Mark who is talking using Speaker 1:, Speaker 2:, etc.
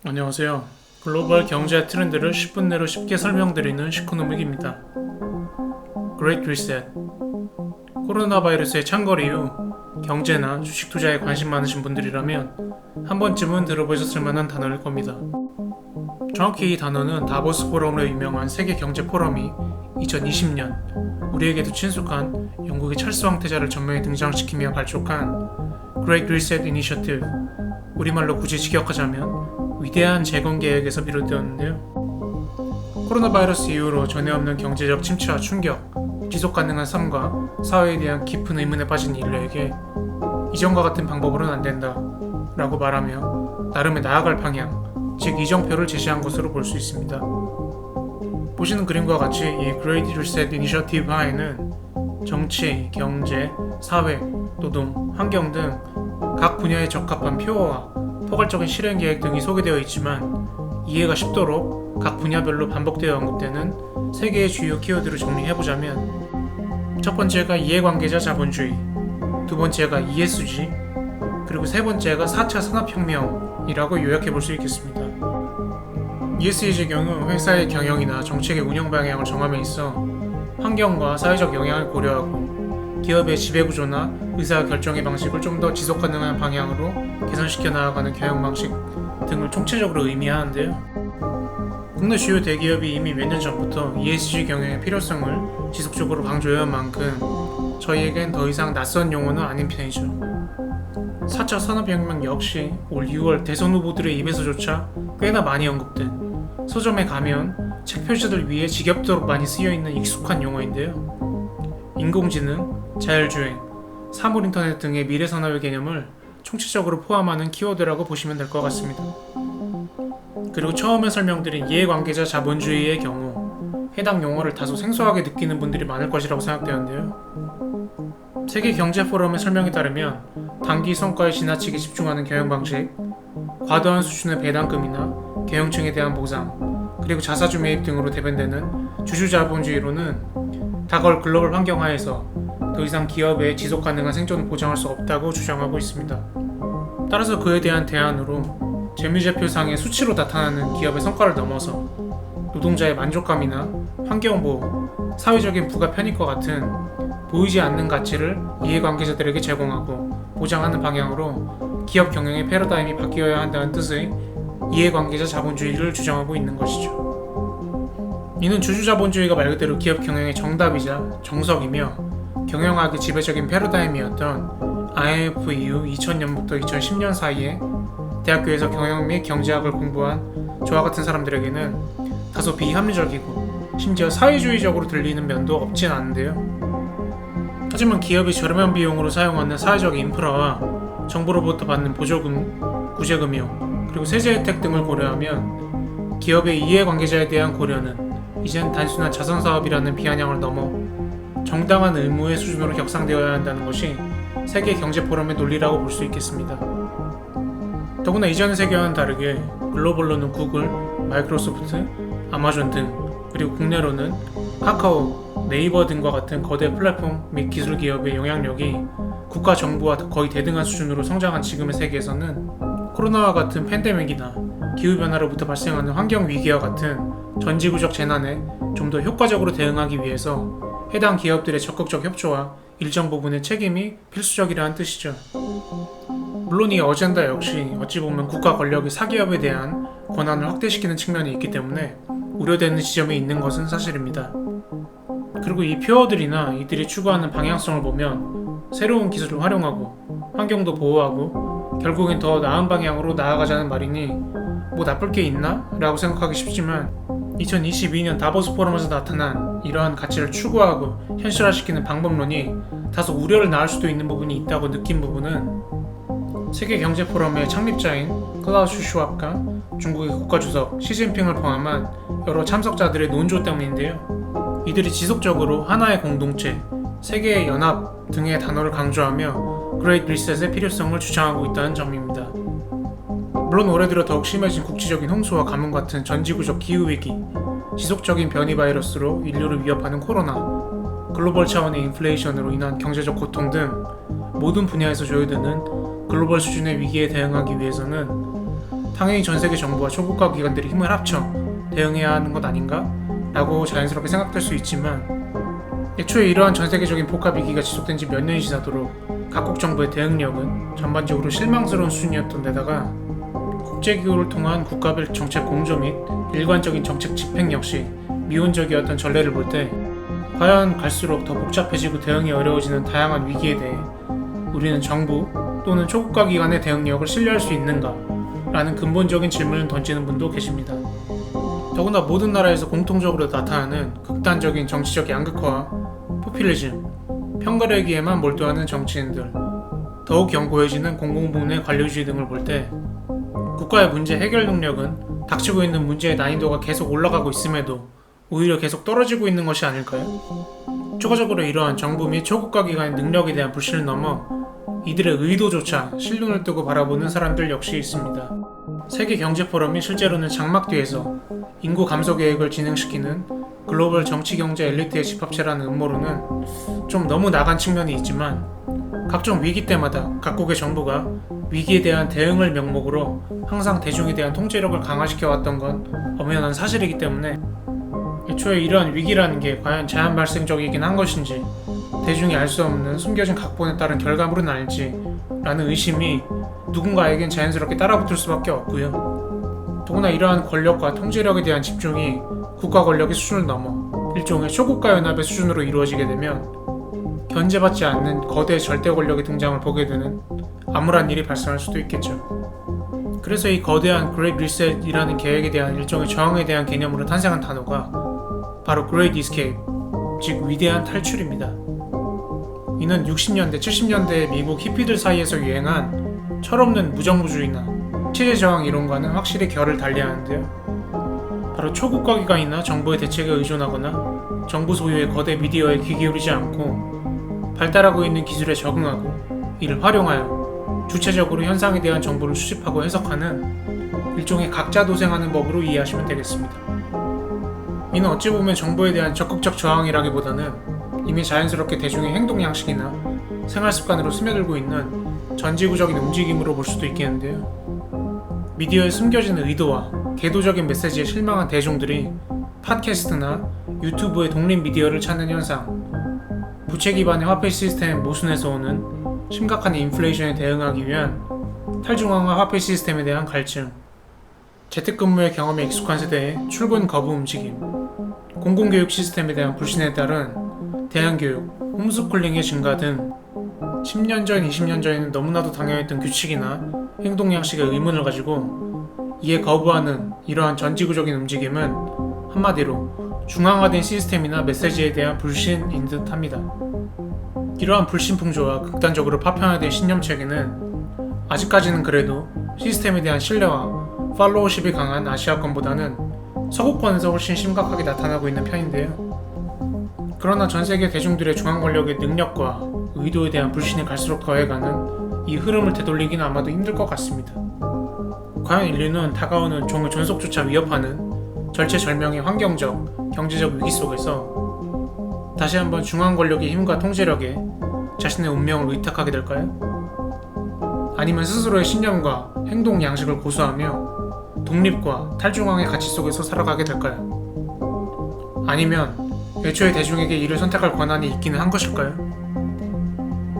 Speaker 1: 안녕하세요. 글로벌 경제 트렌드를 10분 내로 쉽게 설명드리는 시코노믹입니다. Great Reset. 코로나 바이러스의 창궐 이후 경제나 주식 투자에 관심 많으신 분들이라면 한 번쯤은 들어보셨을 만한 단어일 겁니다. 정확히 이 단어는 다보스 포럼으로 유명한 세계 경제 포럼이 2020년 우리에게도 친숙한 영국의 찰스 황태자를 전면에 등장시키며 발족한 Great Reset Initiative, 우리말로 굳이 직역하자면 위대한 재건 계획에서 비롯되었는데요. 코로나 바이러스 이후로 전에 없는 경제적 침체와 충격, 지속 가능한 삶과 사회에 대한 깊은 의문에 빠진 인류에게 이전과 같은 방법으로는 안 된다 라고 말하며 나름의 나아갈 방향, 즉 이정표를 제시한 것으로 볼 수 있습니다. 보시는 그림과 같이 이 Great Reset Initiative 하에는 정치, 경제, 사회, 노동, 환경 등 각 분야에 적합한 표어와 포괄적인 실행 계획 등이 소개되어 있지만 이해가 쉽도록 각 분야별로 반복되어 언급되는 세 개의 주요 키워드를 정리해보자면, 첫 번째가 이해관계자 자본주의, 두 번째가 ESG, 그리고 세 번째가 4차 산업혁명이라고 요약해볼 수 있겠습니다. ESG의 경우 회사의 경영이나 정책의 운영 방향을 정함에 있어 환경과 사회적 영향을 고려하고 기업의 지배구조나 의사결정의 방식을 좀 더 지속가능한 방향으로 개선시켜 나아가는 경영 방식 등을 총체적으로 의미하는데요. 국내 주요 대기업이 이미 몇 년 전부터 ESG 경영의 필요성을 지속적으로 강조해온 만큼 저희에겐 더 이상 낯선 용어는 아닌 편이죠. 4차 산업혁명 역시 올 6월 대선 후보들의 입에서조차 꽤나 많이 언급된, 서점에 가면 책 표지들 위에 지겹도록 많이 쓰여있는 익숙한 용어인데요. 인공지능, 자율주행, 사물인터넷 등의 미래산업의 개념을 총체적으로 포함하는 키워드라고 보시면 될 것 같습니다. 그리고 처음에 설명드린 이해관계자 자본주의의 경우 해당 용어를 다소 생소하게 느끼는 분들이 많을 것이라고 생각되는데요. 세계경제포럼의 설명에 따르면 단기 성과에 지나치게 집중하는 경영 방식, 과도한 수준의 배당금이나 경영층에 대한 보상, 그리고 자사주 매입 등으로 대변되는 주주자본주의로는 다가올 글로벌 환경 하에서 더 이상 기업의 지속 가능한 생존을 보장할 수 없다고 주장하고 있습니다. 따라서 그에 대한 대안으로 재무제표상의 수치로 나타나는 기업의 성과를 넘어서 노동자의 만족감이나 환경보호, 사회적인 부가 편익과 같은 보이지 않는 가치를 이해관계자들에게 제공하고 보장하는 방향으로 기업 경영의 패러다임이 바뀌어야 한다는 뜻의 이해관계자 자본주의를 주장하고 있는 것이죠. 이는 주주자본주의가 말 그대로 기업 경영의 정답이자 정석이며 경영학의 지배적인 패러다임이었던 IMF 이후 2000년부터 2010년 사이에 대학교에서 경영 및 경제학을 공부한 저와 같은 사람들에게는 다소 비합리적이고 심지어 사회주의적으로 들리는 면도 없진 않은데요. 하지만 기업이 저렴한 비용으로 사용하는 사회적 인프라와 정부로부터 받는 보조금, 구제금융, 그리고 세제 혜택 등을 고려하면 기업의 이해관계자에 대한 고려는 이젠 단순한 자선사업이라는 비아냥을 넘어 정당한 의무의 수준으로 격상되어야 한다는 것이 세계경제포럼의 논리라고 볼 수 있겠습니다. 더구나 이전의 세계와는 다르게 글로벌로는 구글, 마이크로소프트, 아마존 등, 그리고 국내로는 카카오, 네이버 등과 같은 거대 플랫폼 및 기술 기업의 영향력이 국가 정부와 거의 대등한 수준으로 성장한 지금의 세계에서는 코로나와 같은 팬데믹이나 기후변화로부터 발생하는 환경위기와 같은 전지구적 재난에 좀 더 효과적으로 대응하기 위해서 해당 기업들의 적극적 협조와 일정 부분의 책임이 필수적이라는 뜻이죠. 물론 이 어젠다 역시 어찌 보면 국가 권력이 사기업에 대한 권한을 확대시키는 측면이 있기 때문에 우려되는 지점이 있는 것은 사실입니다. 그리고 이 표어들이나 이들이 추구하는 방향성을 보면 새로운 기술을 활용하고 환경도 보호하고 결국엔 더 나은 방향으로 나아가자는 말이니 뭐 나쁠 게 있나? 라고 생각하기 쉽지만 2022년 다보스 포럼에서 나타난 이러한 가치를 추구하고 현실화시키는 방법론이 다소 우려를 낳을 수도 있는 부분이 있다고 느낀 부분은 세계경제포럼의 창립자인 클라우스 슈왑과 중국의 국가주석 시진핑을 포함한 여러 참석자들의 논조 때문인데요. 이들이 지속적으로 하나의 공동체, 세계의 연합 등의 단어를 강조하며 그레이트 리셋의 필요성을 주장하고 있다는 점입니다. 물론 올해 들어 더욱 심해진 국지적인 홍수와 가뭄 같은 전지구적 기후위기, 지속적인 변이 바이러스로 인류를 위협하는 코로나, 글로벌 차원의 인플레이션으로 인한 경제적 고통 등 모든 분야에서 조여드는 글로벌 수준의 위기에 대응하기 위해서는 당연히 전 세계 정부와 초국가 기관들이 힘을 합쳐 대응해야 하는 것 아닌가? 라고 자연스럽게 생각될 수 있지만 애초에 이러한 전 세계적인 복합 위기가 지속된 지 몇 년이 지나도록 각국 정부의 대응력은 전반적으로 실망스러운 수준이었던 데다가 국제기구를 통한 국가별 정책 공조 및 일관적인 정책 집행 역시 미온적이었던 전례를 볼 때 과연 갈수록 더 복잡해지고 대응이 어려워지는 다양한 위기에 대해 우리는 정부 또는 초국가 기관의 대응력을 신뢰할 수 있는가? 라는 근본적인 질문을 던지는 분도 계십니다. 더구나 모든 나라에서 공통적으로 나타나는 극단적인 정치적 양극화와 포퓰리즘, 편가르기에만 몰두하는 정치인들, 더욱 견고해지는 공공부문의 관료주의 등을 볼 때 국가의 문제 해결 능력은 닥치고 있는 문제의 난이도가 계속 올라가고 있음에도 오히려 계속 떨어지고 있는 것이 아닐까요? 추가적으로 이러한 정부 및 초국가 기관의 능력에 대한 불신을 넘어 이들의 의도조차 실눈을 뜨고 바라보는 사람들 역시 있습니다. 세계경제포럼이 실제로는 장막 뒤에서 인구 감소 계획을 진행시키는 글로벌 정치경제 엘리트의 집합체라는 음모론은 좀 너무 나간 측면이 있지만 각종 위기 때마다 각국의 정부가 위기에 대한 대응을 명목으로 항상 대중에 대한 통제력을 강화시켜왔던 건 엄연한 사실이기 때문에 애초에 이러한 위기라는 게 과연 자연 발생적이긴 한 것인지 대중이 알 수 없는 숨겨진 각본에 따른 결과물은 아닐지 라는 의심이 누군가에겐 자연스럽게 따라붙을 수밖에 없고요. 더구나 이러한 권력과 통제력에 대한 집중이 국가 권력의 수준을 넘어 일종의 초국가 연합의 수준으로 이루어지게 되면 견제받지 않는 거대 절대 권력의 등장을 보게 되는 암울한 일이 발생할 수도 있겠죠. 그래서 이 거대한 Great Reset이라는 계획에 대한 일종의 저항에 대한 개념으로 탄생한 단어가 바로 Great Escape, 즉 위대한 탈출입니다. 이는 60년대, 70년대 미국 히피들 사이에서 유행한 철없는 무정부주의나 체제 저항 이론과는 확실히 결을 달리하는데요. 바로 초국가 기관이나 정부의 대책에 의존하거나 정부 소유의 거대 미디어에 귀 기울이지 않고 발달하고 있는 기술에 적응하고 이를 활용하여 주체적으로 현상에 대한 정보를 수집하고 해석하는 일종의 각자 도생하는 법으로 이해하시면 되겠습니다. 이는 어찌 보면 정부에 대한 적극적 저항이라기보다는 이미 자연스럽게 대중의 행동 양식이나 생활 습관으로 스며들고 있는 전지구적인 움직임으로 볼 수도 있겠는데요. 미디어에 숨겨진 의도와 계도적인 메시지에 실망한 대중들이 팟캐스트나 유튜브의 독립 미디어를 찾는 현상, 부채 기반의 화폐 시스템 모순에서 오는 심각한 인플레이션에 대응하기 위한 탈중앙화 화폐 시스템에 대한 갈증, 재택근무의 경험에 익숙한 세대의 출근 거부 움직임, 공공교육 시스템에 대한 불신에 따른 대안교육, 홈스쿨링의 증가 등 10년 전, 20년 전에는 너무나도 당연했던 규칙이나 행동 양식의 의문을 가지고 이에 거부하는 이러한 전지구적인 움직임은 한마디로 중앙화된 시스템이나 메시지에 대한 불신인 듯 합니다. 이러한 불신풍조와 극단적으로 파편화된 신념체계는 아직까지는 그래도 시스템에 대한 신뢰와 팔로워십이 강한 아시아권보다는 서구권에서 훨씬 심각하게 나타나고 있는 편인데요. 그러나 전세계 대중들의 중앙 권력의 능력과 의도에 대한 불신이 갈수록 더해가는 이 흐름을 되돌리기는 아마도 힘들 것 같습니다. 과연 인류는 다가오는 종의 존속조차 위협하는 절체절명의 환경적, 경제적 위기 속에서 다시 한번 중앙 권력의 힘과 통제력에 자신의 운명을 의탁하게 될까요? 아니면 스스로의 신념과 행동 양식을 고수하며 독립과 탈중앙의 가치 속에서 살아가게 될까요? 아니면 애초에 대중에게 이를 선택할 권한이 있기는 한 것일까요?